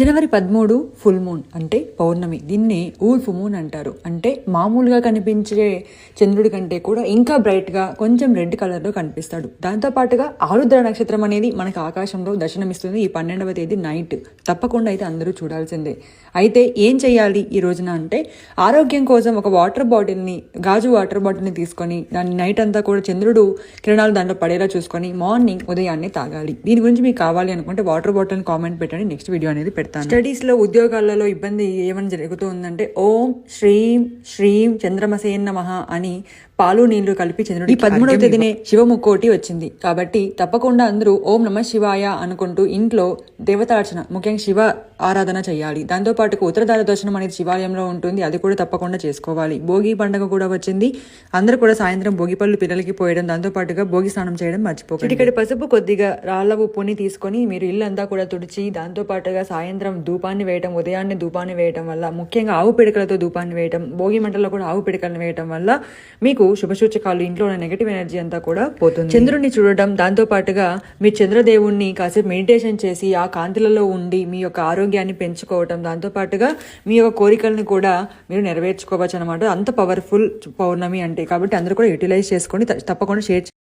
జనవరి 13 full moon అంటే పౌర్ణమి. దీన్ని wolf moon అంటారు. అంటే మామూలుగా కనిపించే చంద్రుడి కంటే కూడా ఇంకా బ్రైట్గా కొంచెం రెడ్ కలర్లో కనిపిస్తాడు. దాంతోపాటుగా ఆరుద్ర నక్షత్రం అనేది మనకు ఆకాశంలో దర్శనమిస్తుంది ఈ 12వ తేదీ నైట్. తప్పకుండా అయితే అందరూ చూడాల్సిందే. అయితే ఏం చేయాలి ఈ రోజున అంటే, ఆరోగ్యం కోసం ఒక గాజు వాటర్ బాటిల్ని తీసుకొని దాన్ని నైట్ అంతా కూడా చంద్రుడు కిరణాలు దాంట్లో పడేలా చూసుకొని మార్నింగ్ ఉదయాన్నే తాగాలి. దీని గురించి మీకు కావాలి అనుకుంటే వాటర్ బాటిల్ని కామెంట్ పెట్టండి, నెక్స్ట్ వీడియో అనేది పెడతాను. స్టడీస్ లో ఉద్యోగాలలో ఇబ్బంది ఏమని జరుగుతుందంటే, ఓం శ్రీం చంద్రమసేన్ నమః అని పాలు నీళ్లు కలిపి చంద్రుడి 13వ తేదీనే శివముక్కోటి వచ్చింది. కాబట్టి తప్పకుండా అందరూ ఓం నమ శివాయ అనుకుంటూ ఇంట్లో దేవతార్చన, ముఖ్యంగా శివ ఆరాధన చేయాలి. దాంతోపాటు ఉత్తరధార దర్శనం అనేది శివాలయంలో ఉంటుంది, అది కూడా తప్పకుండా చేసుకోవాలి. భోగి పండుగ కూడా వచ్చింది. అందరూ కూడా సాయంత్రం భోగి పళ్ళు పిల్లలకి పోయడం, దాంతోపాటుగా భోగి స్నానం చేయడం మర్చిపోకండి. ఇక్కడ పసుపు కొద్దిగా రాళ్ల ఉప్పుని తీసుకొని మీరు ఇల్లంతా కూడా తుడిచి, దాంతోపాటుగా సాయంత్రం ధూపాన్ని వేయటం, ఉదయాన్నే ధూపాన్ని వేయటం వల్ల, ముఖ్యంగా ఆవు పిడకలతో ధూపాన్ని వేయటం, భోగి మంటల్లో కూడా ఆవు పిడకలను వేయటం వల్ల మీకు శుభసూచకాలు, ఇంట్లో ఉన్న నెగటివ్ ఎనర్జీ అంతా కూడా పోతుంది. చంద్రుడిని చూడడం, దాంతో పాటుగా మీ చంద్రదేవుణ్ణి కాసేపు మెడిటేషన్ చేసి ఆ కాంతులలో ఉండి మీ యొక్క ఆరోగ్యాన్ని పెంచుకోవటం, దాంతో పాటుగా మీ యొక్క కోరికలను కూడా మీరు నెరవేర్చుకోవచ్చు అనమాట. అంత పవర్ఫుల్ పౌర్ణమి అంటే. కాబట్టి అందరూ కూడా యూటిలైజ్ చేసుకొని తప్పకుండా షేర్